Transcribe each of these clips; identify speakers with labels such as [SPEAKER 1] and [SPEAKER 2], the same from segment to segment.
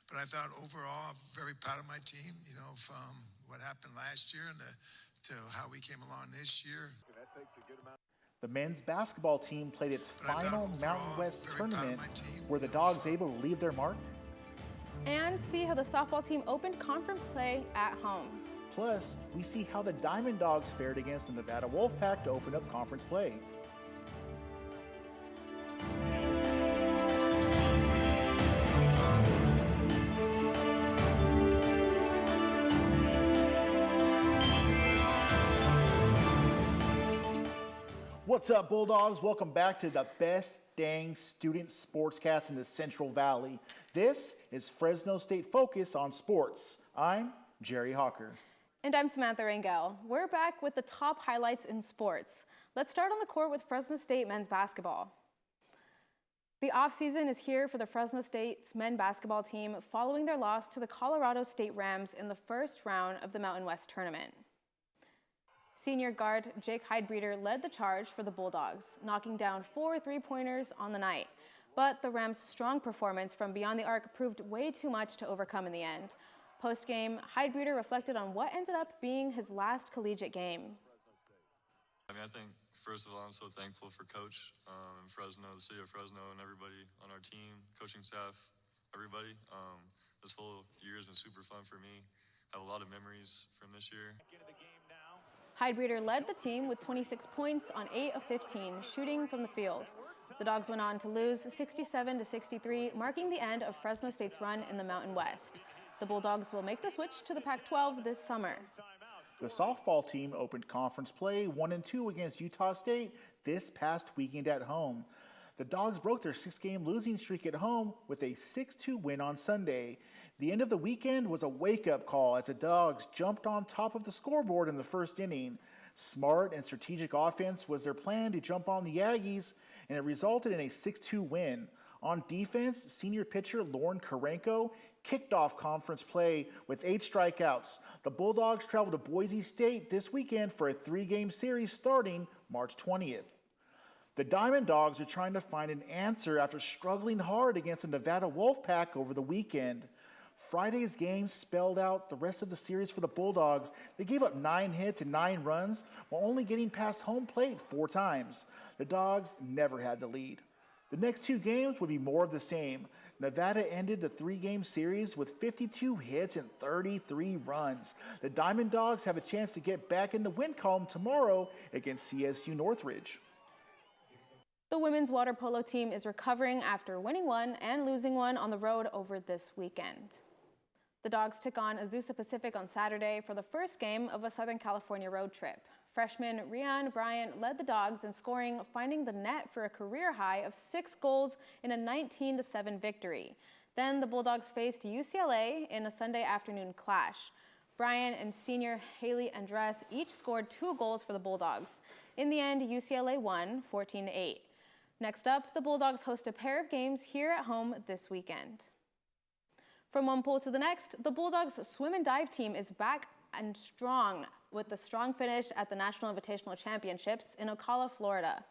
[SPEAKER 1] But I thought overall, I'm very proud of my team, you know, from what happened last year and to how we came along this year.
[SPEAKER 2] That takes a good amount.
[SPEAKER 3] The men's basketball team played its final Mountain West tournament. Were the Dogs able to leave their mark?
[SPEAKER 4] And see how the softball team opened conference play at home.
[SPEAKER 3] Plus, we see how the Diamond Dogs fared against the Nevada Wolfpack to open up conference play. What's up, Bulldogs? Welcome back to the best dang student sportscast in the Central Valley. This is Fresno State Focus on Sports. I'm Jerry Hawker.
[SPEAKER 4] And I'm Samantha Rangel. We're back with the top highlights in sports. Let's start on the court with Fresno State men's basketball. The offseason is here for the Fresno State's men's basketball team following their loss to the Colorado State Rams in the first round of the Mountain West tournament. Senior guard Jake Heidbreder led the charge for the Bulldogs, knocking down 4 three-pointers on the night. But the Rams' strong performance from beyond the arc proved way too much to overcome in the end. Post-game, Heidbreder reflected on what ended up being his last collegiate game.
[SPEAKER 5] I think, first of all, I'm so thankful for Coach in Fresno, the city of Fresno, and everybody on our team, coaching staff, everybody. This whole year has been super fun for me. I have a lot of memories from this year.
[SPEAKER 4] Heidbreder led the team with 26 points on 8 of 15, shooting from the field. The Dogs went on to lose 67-63, marking the end of Fresno State's run in the Mountain West. The Bulldogs will make the switch to the Pac-12 this summer.
[SPEAKER 3] The softball team opened conference play 1-2 against Utah State this past weekend at home. The Dogs broke their 6-game losing streak at home with a 6-2 win on Sunday. The end of the weekend was a wake-up call as the Dogs jumped on top of the scoreboard in the first inning. Smart and strategic offense was their plan to jump on the Aggies, and it resulted in a 6-2 win. On defense, senior pitcher Lauren Karenko kicked off conference play with 8 strikeouts. The Bulldogs travel to Boise State this weekend for a 3-game series starting March 20th. The Diamond Dogs are trying to find an answer after struggling hard against the Nevada Wolfpack over the weekend. Friday's game spelled out the rest of the series for the Bulldogs. They gave up 9 hits and 9 runs while only getting past home plate 4 times. The Dogs never had the lead. The next 2 games would be more of the same. Nevada ended the 3-game series with 52 hits and 33 runs. The Diamond Dogs have a chance to get back in the win column tomorrow against CSU Northridge.
[SPEAKER 4] The women's water polo team is recovering after winning one and losing one on the road over this weekend. The Dogs took on Azusa Pacific on Saturday for the first game of a Southern California road trip. Freshman Rian Bryant led the Dogs in scoring, finding the net for a career high of 6 goals in a 19-7 victory. Then the Bulldogs faced UCLA in a Sunday afternoon clash. Bryant and senior Haley Andres each scored 2 goals for the Bulldogs. In the end, UCLA won 14-8. Next up, the Bulldogs host a pair of games here at home this weekend. From one pool to the next, the Bulldogs swim and dive team is back and strong with a strong finish at the National Invitational Championships in Ocala, Florida.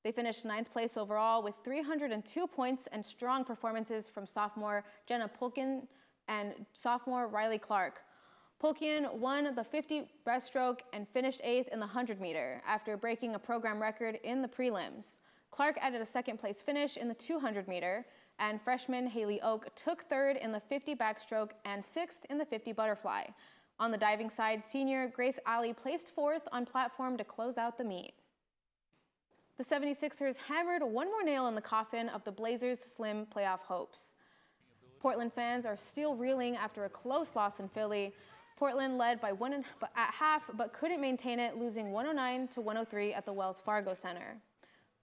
[SPEAKER 4] They finished 9th place overall with 302 points and strong performances from sophomore Jenna Pulkin and sophomore Riley Clark. Pulkin won the 50 breaststroke and finished 8th in the 100-meter after breaking a program record in the prelims. Clark added a 2nd place finish in the 200-meter, and freshman Haley Oak took 3rd in the 50 backstroke and 6th in the 50 butterfly. On the diving side, senior Grace Alley placed 4th on platform to close out the meet. The 76ers hammered one more nail in the coffin of the Blazers' slim playoff hopes. Portland fans are still reeling after a close loss in Philly. Portland led by 1 at half, but couldn't maintain it, losing 109-103 at the Wells Fargo Center.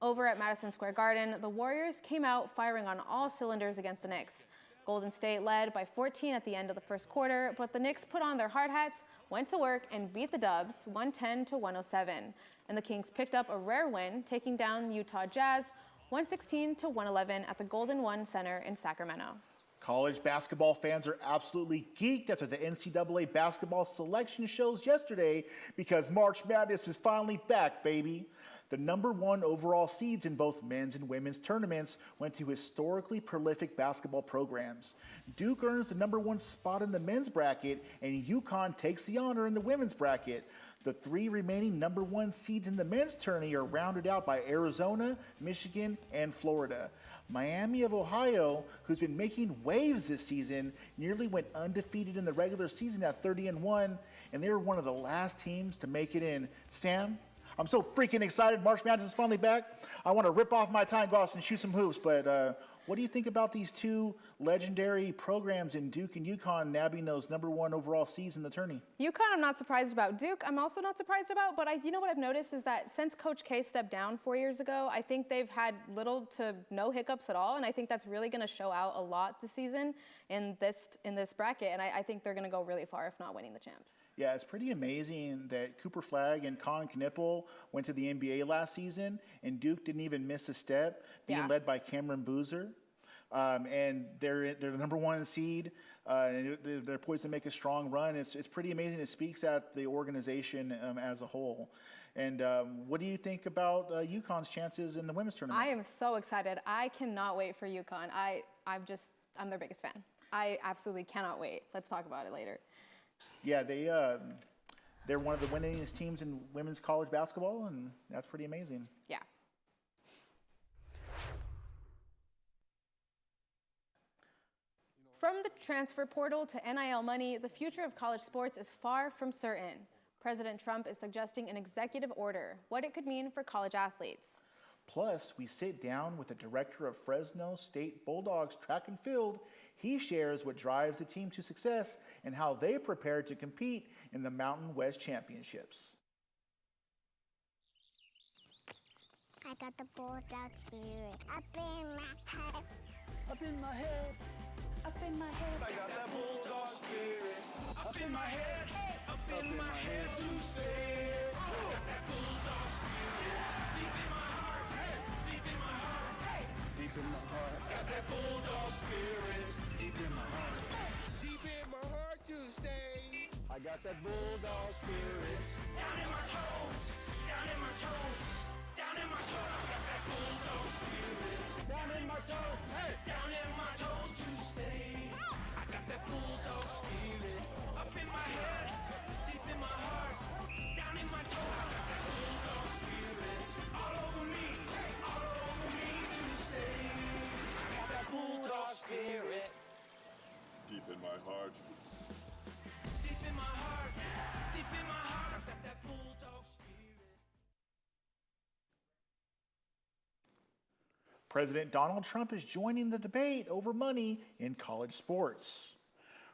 [SPEAKER 4] Over at Madison Square Garden, the Warriors came out firing on all cylinders against the Knicks. Golden State led by 14 at the end of the first quarter, but the Knicks put on their hard hats, went to work, and beat the Dubs 110-107. And the Kings picked up a rare win, taking down Utah Jazz 116-111 at the Golden One Center in Sacramento.
[SPEAKER 3] College basketball fans are absolutely geeked after the NCAA basketball selection shows yesterday because March Madness is finally back, baby. The number 1 overall seeds in both men's and women's tournaments went to historically prolific basketball programs. Duke earns the number 1 spot in the men's bracket, and UConn takes the honor in the women's bracket. The 3 remaining number 1 seeds in the men's tourney are rounded out by Arizona, Michigan, and Florida. Miami of Ohio, who's been making waves this season, nearly went undefeated in the regular season at 30-1, and they were one of the last teams to make it in. Sam, I'm so freaking excited. March Madness is finally back. I want to rip off my time gloss and shoot some hoops, but what do you think about these 2 legendary programs in Duke and UConn nabbing those number 1 overall seeds in the tourney?
[SPEAKER 4] UConn, I'm not surprised about. Duke, I'm also not surprised about, but you know what I've noticed is that since Coach K stepped down 4 years ago, I think they've had little to no hiccups at all, and I think that's really going to show out a lot this season in this bracket, and I think they're going to go really far, if not winning the champs.
[SPEAKER 3] Yeah, it's pretty amazing that Cooper Flagg and Colin Knippel went to the NBA last season, and Duke didn't even miss a step, being led by Cameron Boozer. And they're the number 1 seed. They're poised to make a strong run. It's pretty amazing. It speaks at the organization as a whole. And what do you think about UConn's chances in the women's tournament?
[SPEAKER 4] I am so excited. I cannot wait for UConn. I'm their biggest fan. I absolutely cannot wait. Let's talk about it later.
[SPEAKER 3] Yeah, they're one of the winningest teams in women's college basketball, and that's pretty amazing.
[SPEAKER 4] Yeah. From the transfer portal to NIL money, the future of college sports is far from certain. President Trump is suggesting an executive order, what it could mean for college athletes.
[SPEAKER 3] Plus, we sit down with the director of Fresno State Bulldogs track and field. He shares what drives the team to success and how they prepare to compete in the Mountain West Championships.
[SPEAKER 2] I got the Bulldog spirit up in my head.
[SPEAKER 6] Up in my head.
[SPEAKER 2] Up in my head.
[SPEAKER 6] I got that bulldog spirit. Up in my head. Up in my head to stay. I got that bulldog spirit. Deep in my heart. Deep in my heart. Deep in my heart. Got that bulldog spirit. Deep in my heart. Deep in my heart to stay. I got that bulldog spirit. Down in my toes. Down in my toes. Down in my toes. I got that bulldog spirit. Down in my toes. Hey. Down in my toes to stay. I got that bulldog spirit. Up in my head. Deep in my heart. Down in my toes. I got that bulldog spirit. All over me. All over me to stay. I got that bulldog spirit.
[SPEAKER 7] Deep in my heart.
[SPEAKER 6] Deep in my heart. Deep in my heart. I got that bulldog spirit.
[SPEAKER 3] President Donald Trump is joining the debate over money in college sports.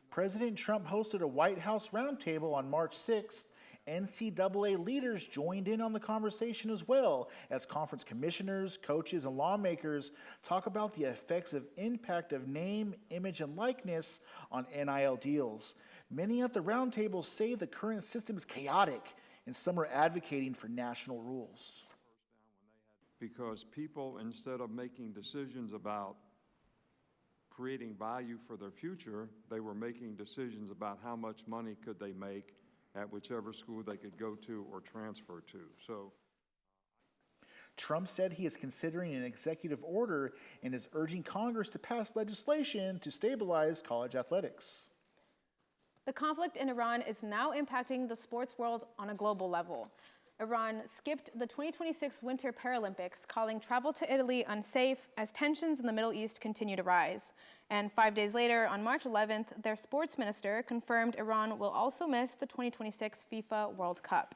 [SPEAKER 3] President Trump hosted a White House roundtable on March 6th. NCAA leaders joined in on the conversation as well as conference commissioners, coaches, and lawmakers talk about the effects of impact of name, image, and likeness on NIL deals. Many at the roundtable say the current system is chaotic, and some are advocating for national rules.
[SPEAKER 8] Because people, instead of making decisions about creating value for their future, they were making decisions about how much money could they make at whichever school they could go to or transfer to. So,
[SPEAKER 3] Trump said he is considering an executive order and is urging Congress to pass legislation to stabilize college athletics.
[SPEAKER 4] The conflict in Iran is now impacting the sports world on a global level. Iran skipped the 2026 Winter Paralympics, calling travel to Italy unsafe as tensions in the Middle East continue to rise. And 5 days later, on March 11th, their sports minister confirmed Iran will also miss the 2026 FIFA World Cup.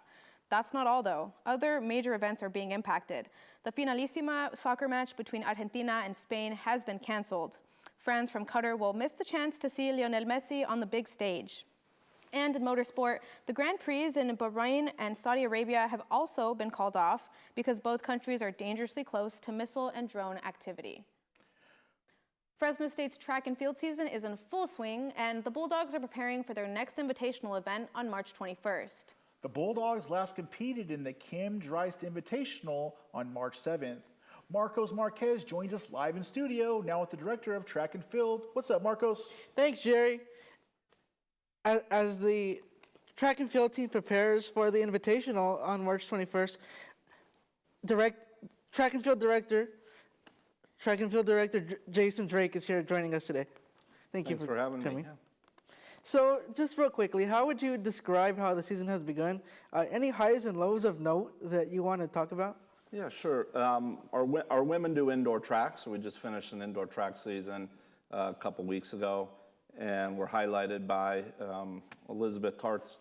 [SPEAKER 4] That's not all, though. Other major events are being impacted. The Finalissima soccer match between Argentina and Spain has been canceled. Fans from Qatar will miss the chance to see Lionel Messi on the big stage. And in motorsport, the Grand Prix in Bahrain and Saudi Arabia have also been called off because both countries are dangerously close to missile and drone activity. Fresno State's track and field season is in full swing, and the Bulldogs are preparing for their next invitational event on March 21st.
[SPEAKER 3] The Bulldogs last competed in the Kim Dreist Invitational on March 7th. Marcos Marquez joins us live in studio, now with the director of track and field. What's up, Marcos?
[SPEAKER 9] Thanks, Jerry. As the track and field team prepares for the Invitational on March 21st, track and field director Jason Drake is here joining us today. Thank you
[SPEAKER 10] Thanks for having
[SPEAKER 9] coming.
[SPEAKER 10] me. Yeah.
[SPEAKER 9] So, just real quickly, how would you describe how the season has begun? Any highs and lows of note that you want to talk about?
[SPEAKER 10] Yeah, sure. Our women do indoor track, so we just finished an indoor track season a couple weeks ago, and we're highlighted by Elizabeth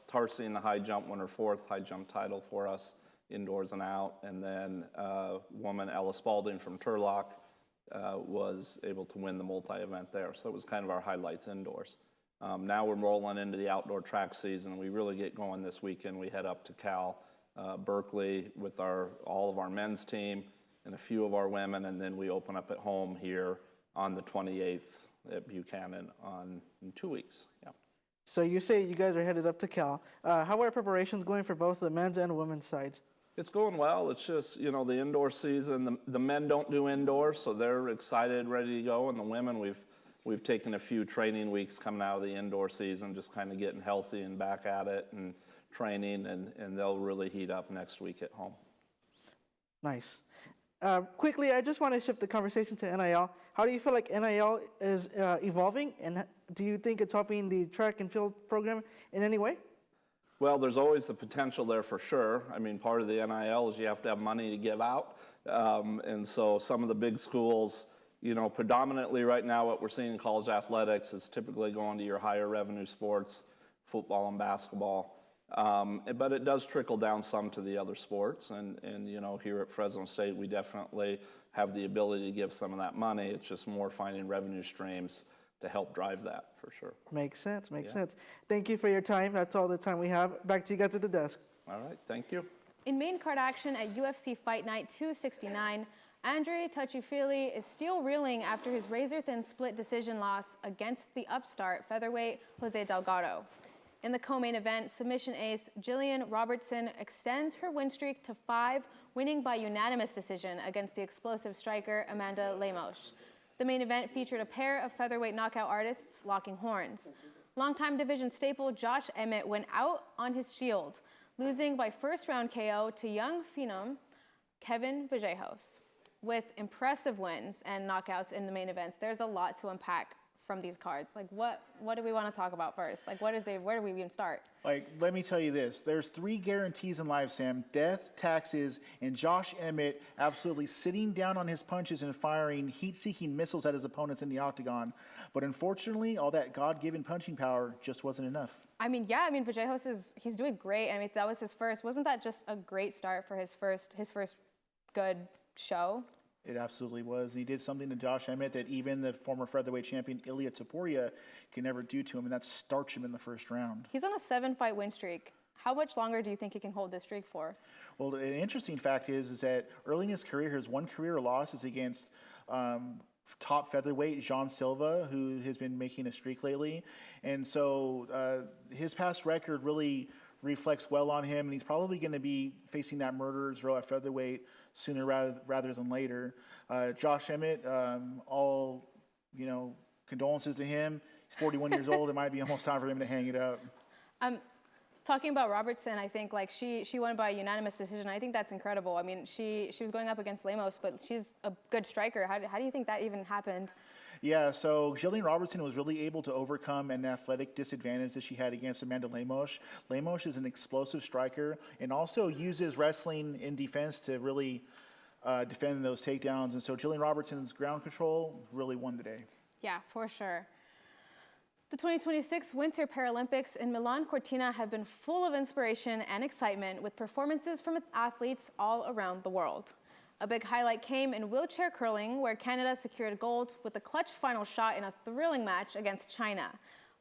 [SPEAKER 10] Tarsi in the high jump, won her 4th high jump title for us, indoors and out, and then woman Ella Spalding from Turlock was able to win the multi-event there. So it was kind of our highlights indoors. Now we're rolling into the outdoor track season. We really get going this weekend. We head up to Cal, Berkeley with all of our men's team and a few of our women, and then we open up at home here on the 28th at Buchanan in 2 weeks. Yeah.
[SPEAKER 9] So you say you guys are headed up to Cal. How are preparations going for both the men's and women's sides?
[SPEAKER 10] It's going well. It's just, the indoor season. The men don't do indoor, so they're excited, ready to go, and the women, we've taken a few training weeks coming out of the indoor season, just kind of getting healthy and back at it and training, and they'll really heat up next week at home.
[SPEAKER 9] Nice. Quickly, I just want to shift the conversation to NIL. How do you feel like NIL is evolving, and do you think it's helping the track and field program in any way?
[SPEAKER 10] Well, there's always the potential there for sure. I mean, part of the NIL is you have to have money to give out, and so some of the big schools, predominantly right now what we're seeing in college athletics is typically going to your higher revenue sports, football and basketball. But it does trickle down some to the other sports, and here at Fresno State, we definitely have the ability to give some of that money. It's just more finding revenue streams to help drive that, for sure.
[SPEAKER 9] Makes sense. Thank you for your time. That's all the time we have. Back to you guys at the desk.
[SPEAKER 10] All right, thank you.
[SPEAKER 4] In main card action at UFC Fight Night 269, Andre Touchy-Fili is still reeling after his razor-thin split decision loss against the upstart featherweight Jose Delgado. In the co-main event, submission ace Jillian Robertson extends her win streak to 5, winning by unanimous decision against the explosive striker Amanda Lemos. The main event featured a pair of featherweight knockout artists locking horns. Longtime division staple Josh Emmett went out on his shield, losing by first-round KO to young phenom Kevin Vallejos. With impressive wins and knockouts in the main events, there's a lot to unpack from these cards. Like, what do we want to talk about first? Like, where do we even start?
[SPEAKER 3] Let me tell you this. There's 3 guarantees in life, Sam. Death, taxes, and Josh Emmett absolutely sitting down on his punches and firing heat-seeking missiles at his opponents in the octagon. But unfortunately, all that God-given punching power just wasn't enough.
[SPEAKER 4] Vallejos he's doing great. I mean, that was his first. Wasn't that just a great start for his first good show?
[SPEAKER 3] It absolutely was. He did something to Josh Emmett that even the former featherweight champion Ilia Topuria can never do to him, and that's starch him in the first round.
[SPEAKER 4] He's on a 7-fight win streak. How much longer do you think he can hold this streak for?
[SPEAKER 3] Well, an interesting fact is that early in his career, his one career loss is against top featherweight Jean Silva, who has been making a streak lately. And so his past record really reflects well on him, and he's probably going to be facing that murderer's row at featherweight sooner rather than later. Josh Emmett, all condolences to him. He's 41 years old. It might be almost time for him to hang it up.
[SPEAKER 4] Talking about Robertson, I think she won by unanimous decision. I think that's incredible. I mean, she was going up against Lemos, but she's a good striker. How do you think that even happened?
[SPEAKER 3] Yeah, so Jillian Robertson was really able to overcome an athletic disadvantage that she had against Amanda Lemos. Lemos is an explosive striker and also uses wrestling in defense to really defend those takedowns. And so Jillian Robertson's ground control really won the day.
[SPEAKER 4] Yeah, for sure. The 2026 Winter Paralympics in Milan Cortina have been full of inspiration and excitement with performances from athletes all around the world. A big highlight came in wheelchair curling, where Canada secured gold with a clutch final shot in a thrilling match against China.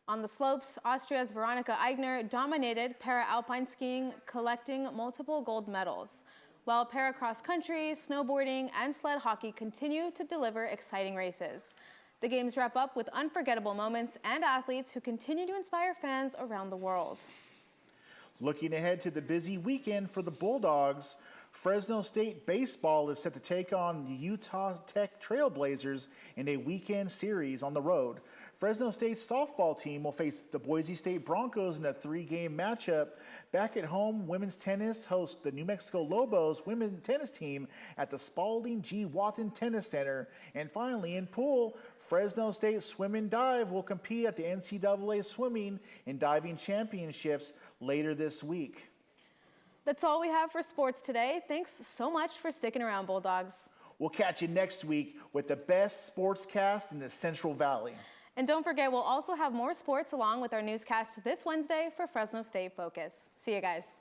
[SPEAKER 4] On the slopes, Austria's Veronika Eigner dominated para-alpine skiing, collecting multiple gold medals, while para-cross country, snowboarding, and sled hockey continue to deliver exciting races. The games wrap up with unforgettable moments and athletes who continue to inspire fans around the world.
[SPEAKER 3] Looking ahead to the busy weekend for the Bulldogs, Fresno State baseball is set to take on the Utah Tech Trailblazers in a weekend series on the road. Fresno State's softball team will face the Boise State Broncos in a 3-game matchup. Back at home, women's tennis hosts the New Mexico Lobos women's tennis team at the Spalding G. Wathen Tennis Center. And finally, in pool, Fresno State Swim and Dive will compete at the NCAA Swimming and Diving Championships later this week.
[SPEAKER 4] That's all we have for sports today. Thanks so much for sticking around, Bulldogs.
[SPEAKER 3] We'll catch you next week with the best sportscast in the Central Valley.
[SPEAKER 4] And don't forget, we'll also have more sports along with our newscast this Wednesday for Fresno State Focus. See you guys.